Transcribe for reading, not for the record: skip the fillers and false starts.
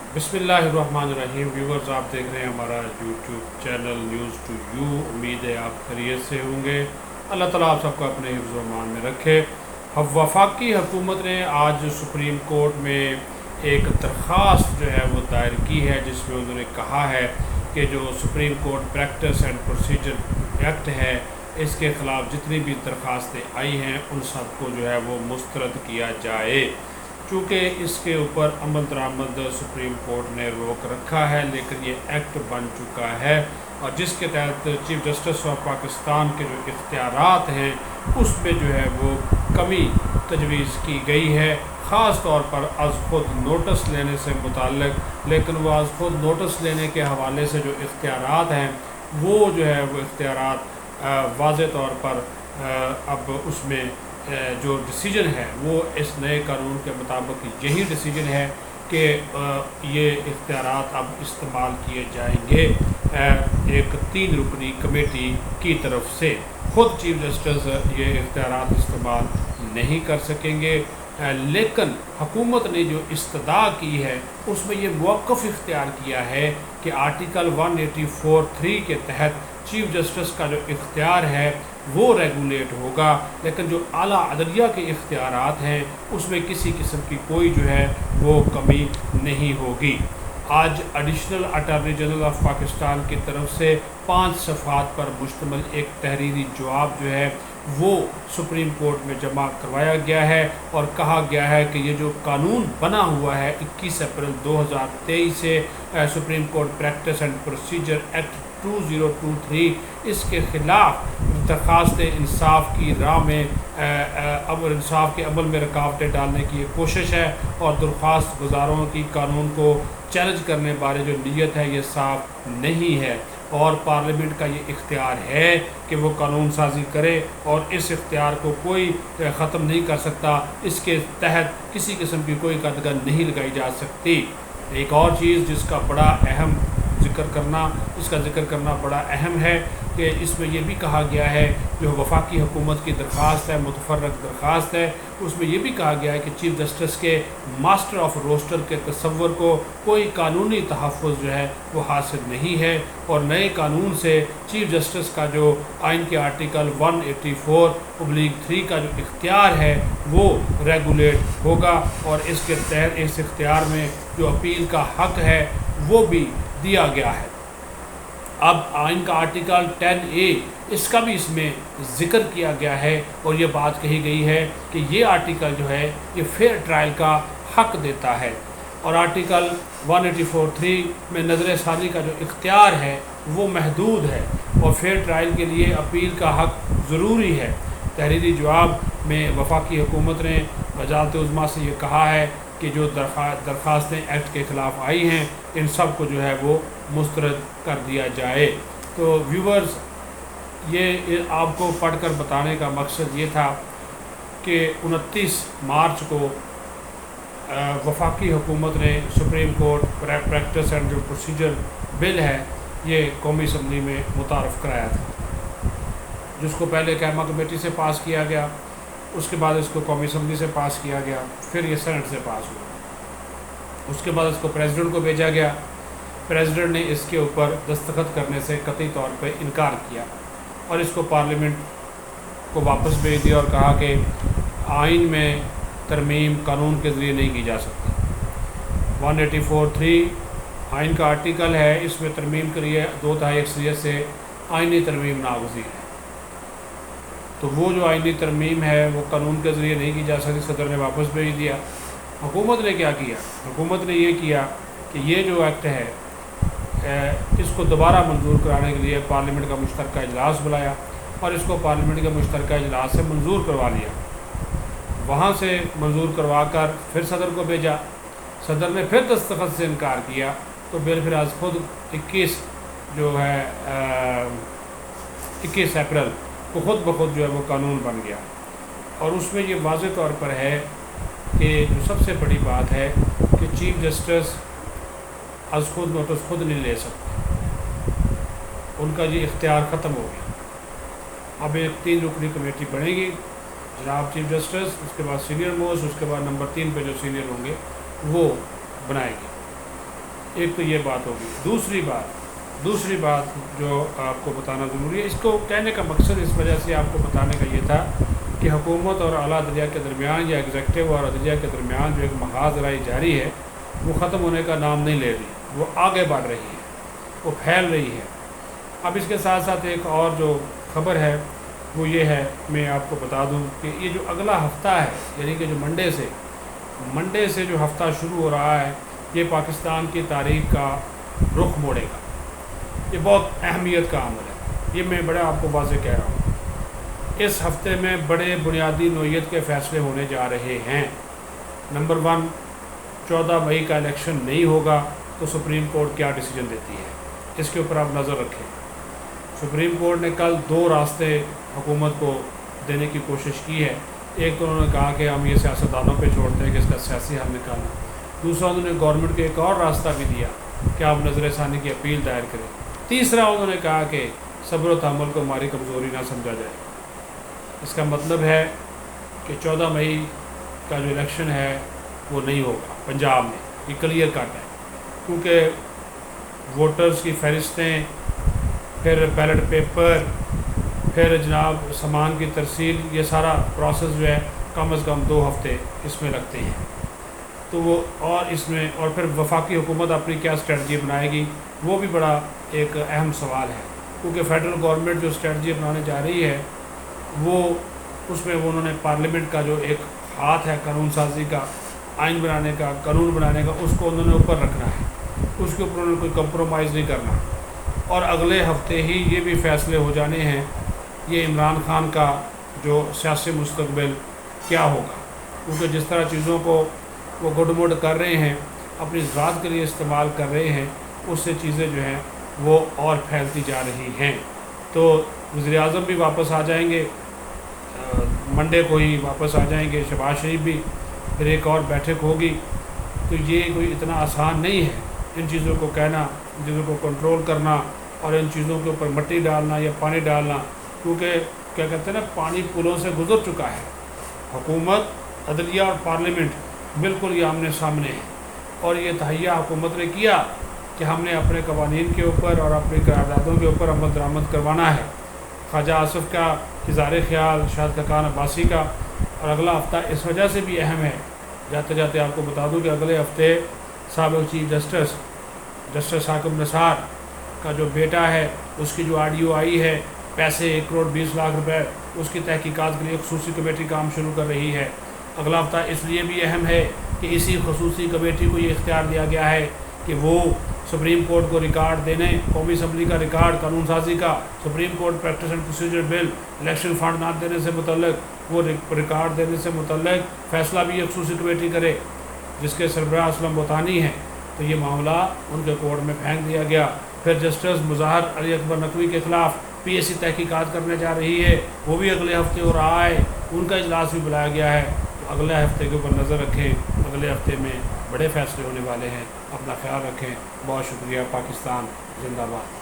बिस्मिल्लाहिर्रहमानिर्रहीम। व्यूवर्स, आप देख रहे हैं हमारा YouTube channel news to you. उम्मीद है आप खैरियत से होंगे। अल्लाह ताला आप सबको अपने हिफ्ज़ व अमान में रखे। वफाकी हुकूमत ने आज सुप्रीम कोर्ट में एक दरख्वास्त जो है वो दायर की है, जिसमें उन्होंने कहा है कि जो supreme court practice and procedure act है, इसके ख़िलाफ़ जितनी भी दरख्वास्तें आई हैं उन सबको जो है वो मुस्तरद किया जाए। चूँकि इसके ऊपर अमल दरामद सुप्रीम कोर्ट ने रोक रखा है, लेकिन ये एक्ट बन चुका है और जिसके तहत चीफ जस्टिस ऑफ पाकिस्तान के जो इख्तियारात हैं उसमें जो है वो कमी तजवीज़ की गई है, ख़ास तौर पर आज खुद नोटिस लेने से मुताल्लिक। लेकिन वो आज खुद नोटिस लेने के हवाले से जो इख्तियारात हैं वो जो है वो इख्तियारात वाज़े तौर पर अब उसमें जो डिसीजन है वो इस नए कानून के मुताबिक यही डिसीजन है कि ये इख्तियारात अब इस्तेमाल किए जाएंगे एक 3 रुकनी कमेटी की तरफ से। ख़ुद चीफ जस्टिस ये इख्तियारात इस्तेमाल नहीं कर सकेंगे, लेकिन हुकूमत ने जो इस्तदा की है उसमें ये मौक़िफ़ इख्तियार किया है कि आर्टिकल 184(3) के तहत चीफ जस्टिस का जो इख्तियार है वो रेगुलेट होगा, लेकिन जो आला अदलिया के इख्तियारात हैं उसमें किसी किस्म की कोई जो है वो कमी नहीं होगी। आज additional attorney general of Pakistan की तरफ से 5 सफ़हात पर मुश्तमिल एक तहरीरी जवाब जो है वो सुप्रीम कोर्ट में जमा करवाया गया है और कहा गया है कि ये जो कानून बना हुआ है 21 अप्रैल 2023 से supreme court practice and procedure act 2023, इसके ख़िलाफ़ दरख्वास्त इंसाफ की राह में अब इंसाफ के अमल में रुकावटें डालने की ये कोशिश है और दरख्वास्त गुजारों की कानून को चैलेंज करने बारे जो नीयत है ये साफ नहीं है और पार्लियामेंट का ये इख्तियार है कि वो कानून साजी करे और इस इख्तियार को कोई ख़त्म नहीं कर सकता। इसके तहत किसी किस्म की कोई कदगन नहीं लगाई जा सकती। एक और चीज़ जिसका जिक्र करना बड़ा अहम है कि इसमें यह भी कहा गया है, जो वफाकी हुकूमत की दरख्वास्त है, मुतफर्रक दरख्वास्त है, उसमें यह भी कहा गया है कि चीफ जस्टिस के मास्टर ऑफ रोस्टर के तसव्वुर को कोई कानूनी तहफ़्फ़ुज़ जो है वो हासिल नहीं है और नए कानून से चीफ जस्टिस का जो आइन के आर्टिकल 184(3) का जो इख्तियार है वो रेगुलेट होगा और इसके तहत इस इख्तियार में जो अपील का हक़ है वो भी दिया गया है। अब आइन का आर्टिकल 10A इसका भी इसमें ज़िक्र किया गया है और ये बात कही गई है कि ये आर्टिकल जो है ये फेयर ट्रायल का हक़ देता है और आर्टिकल 184(3) में नज़र सानी का जो इख्तियार है वो महदूद है और फेयर ट्रायल के लिए अपील का हक़ ज़रूरी है। तहरीरी जवाब में वफाकी हुकूमत ने वज़ारत उज़्मा से ये कहा है कि जो दरख्वास्तें एक्ट के ख़िलाफ़ आई हैं इन सब को जो है वो मुस्तरद कर दिया जाए। तो व्यूवर्स, ये आपको पढ़कर बताने का मकसद ये था कि 29 मार्च को वफाकी हुकूमत ने सुप्रीम कोर्ट प्रैक्टिस एंड जो प्रोसीजर बिल है ये कौमी असम्बली में मुतारफ़ कराया था, जिसको पहले कैमा कमेटी से पास किया गया, उसके बाद इसको कौमी असम्बली से पास किया गया, फिर ये सेनेट से पास हुआ, उसके बाद इसको प्रेसिडेंट को भेजा गया। प्रेसिडेंट ने इसके ऊपर दस्तखत करने से कतई तौर पे इनकार किया और इसको पार्लियामेंट को वापस भेज दिया और कहा कि आइन में तरमीम कानून के ज़रिए नहीं की जा सकती। 184(3) आइन का आर्टिकल है, इसमें तरमीम के लिए 2/3 अक्सरियत से आइनी तरमीम नागज़ीर है। तो वो जो आइनी तरमीम है वो कानून के ज़रिए नहीं की जा सकती, सदर ने वापस भेज दिया। हुकूमत ने क्या किया? हुकूमत ने ये किया कि ये जो एक्ट है इसको दोबारा मंजूर कराने के लिए पार्लियामेंट का मुश्तरका इजलास बुलाया और इसको पार्लियामेंट के मुश्तरका इजलास से मंजूर करवा लिया। वहाँ से मंजूर करवा कर फिर सदर को भेजा, सदर ने फिर दस्तखत से इनकार किया, तो बिल फिर आज खुद 21 अप्रैल को खुद ब खुद जो है वो कानून बन गया। और उसमें ये वाज़ेह तौर पर है कि जो सबसे बड़ी बात है कि चीफ जस्टिस आज खुद नोटिस खुद नहीं ले सकते, उनका ये इख्तियार ख़त्म हो गया। अब एक 3 रुकनी कमेटी बनेगी, जनाब चीफ जस्टिस, उसके बाद सीनियर मोस्ट, उसके बाद नंबर 3 पे जो सीनियर होंगे वो बनाएंगे। ایک تو یہ بات ہوگی۔ دوسری بات جو آپ کو بتانا ضروری ہے، اس کو کہنے کا مقصد اس وجہ سے آپ کو بتانے کا یہ تھا کہ حکومت اور اعلیٰ عدلیہ کے درمیان یا ایگزیکٹو اور عدلیہ کے درمیان جو ایک محاذ رائی جاری ہے وہ ختم ہونے کا نام نہیں لے رہی، وہ آگے بڑھ رہی ہے، وہ پھیل رہی ہے۔ اب اس کے ساتھ ساتھ ایک اور جو خبر ہے وہ یہ ہے، میں آپ کو بتا دوں کہ یہ جو اگلا ہفتہ ہے، یعنی کہ جو منڈے سے جو ہفتہ شروع ہو رہا ہے، یہ پاکستان کی تاریخ کا رخ موڑے گا۔ یہ بہت اہمیت کا عمل ہے، یہ میں بڑا آپ کو واضح کہہ رہا ہوں۔ اس ہفتے میں بڑے بنیادی نوعیت کے فیصلے ہونے جا رہے ہیں۔ نمبر 1، 14 مئی کا الیکشن نہیں ہوگا تو سپریم کورٹ کیا ڈیسیجن دیتی ہے، اس کے اوپر آپ نظر رکھیں۔ سپریم کورٹ نے کل 2 راستے حکومت کو دینے کی کوشش کی ہے۔ ایک تو انہوں نے کہا کہ ہم یہ سیاستدانوں پہ چھوڑتے ہیں کہ اس کا سیاسی حل نکالنا۔ دوسرا انہوں نے گورنمنٹ کو ایک اور راستہ بھی دیا کہ آپ نظر ثانی کی اپیل دائر کریں۔ تیسرا انہوں نے کہا کہ صبر و تحمل کو ہماری کمزوری نہ سمجھا جائے۔ اس کا مطلب ہے کہ 14 مئی کا جو الیکشن ہے وہ نہیں ہوگا پنجاب میں، یہ کلیئر کٹ ہے، کیونکہ ووٹرز کی فہرستیں، پھر بیلٹ پیپر، پھر جناب سامان کی ترسیل، یہ سارا پروسیس جو ہے کم از کم 2 ہفتے اس میں لگتے ہیں۔ تو وہ اور پھر وفاقی حکومت اپنی کیا اسٹریٹجی بنائے گی، وہ بھی بڑا ایک اہم سوال ہے، کیونکہ فیڈرل گورنمنٹ جو اسٹریٹجی بنانے جا رہی ہے وہ اس میں انہوں نے پارلیمنٹ کا جو ایک ہاتھ ہے قانون سازی کا، آئین بنانے کا، قانون بنانے کا، اس کو انہوں نے اوپر رکھنا ہے، اس کے اوپر انہوں نے کوئی کمپرومائز نہیں کرنا۔ اور اگلے ہفتے ہی یہ بھی فیصلے ہو جانے ہیں یہ عمران خان کا جو سیاسی مستقبل کیا ہوگا، کیونکہ جس طرح چیزوں کو وہ گڈ مڈ کر رہے ہیں، اپنی ذات کے لیے استعمال کر رہے ہیں، اس سے چیزیں جو ہیں وہ اور پھیلتی جا رہی ہیں۔ تو وزیر اعظم بھی واپس آ جائیں گے، منڈے کو ہی واپس آ جائیں گے، شہباز شریف بھی، پھر ایک اور بیٹھک ہوگی۔ تو یہ کوئی اتنا آسان نہیں ہے ان چیزوں کو کہنا، ان چیزوں کو کنٹرول کرنا اور ان چیزوں کے اوپر مٹی ڈالنا یا پانی ڈالنا، کیونکہ کیا کہتے ہیں نا، پانی پلوں سے گزر چکا ہے۔ حکومت، عدلیہ اور پارلیمنٹ بالکل یہ آمنے سامنے ہے، اور یہ تہیہ حکومت نے کیا کہ ہم نے اپنے قوانین کے اوپر اور اپنی قراردادوں کے اوپر عمل درآمد کروانا ہے۔ خواجہ آصف کا اظہار خیال، شاہد خاقان عباسی کا، اور اگلا ہفتہ اس وجہ سے بھی اہم ہے۔ جاتے جاتے آپ کو بتا دوں کہ اگلے ہفتے سابق چیف جسٹس حاکم نثار کا جو بیٹا ہے، اس کی جو آڈیو آئی ہے، پیسے 1 کروڑ 20 لاکھ روپے، اس کی تحقیقات کے لیے خصوصی کمیٹی کام شروع کر رہی ہے۔ اگلا ہفتہ اس لیے بھی اہم ہے کہ اسی خصوصی کمیٹی کو یہ اختیار دیا گیا ہے کہ وہ سپریم کورٹ کو ریکارڈ دینے، قومی اسمبلی کا ریکارڈ قانون سازی کا، supreme court practice and procedure bill, election fund نہ دینے سے متعلق، وہ ریکارڈ دینے سے متعلق فیصلہ بھی ایک خصوصی کمیٹی کرے جس کے سربراہ اسلم بوتانی ہیں۔ تو یہ معاملہ ان کے کورٹ میں پھینک دیا گیا۔ پھر جسٹس مظاہر علی اکبر نقوی کے خلاف PSC تحقیقات کرنے جا رہی ہے، وہ بھی اگلے ہفتے ہو رہا ہے، ان کا اجلاس بھی بلایا گیا ہے۔ تو اگلے ہفتے کے اوپر نظر رکھیں، اگلے ہفتے میں بڑے فیصلے ہونے والے ہیں۔ اپنا خیال رکھیں، بہت شکریہ۔ پاکستان زندہ باد۔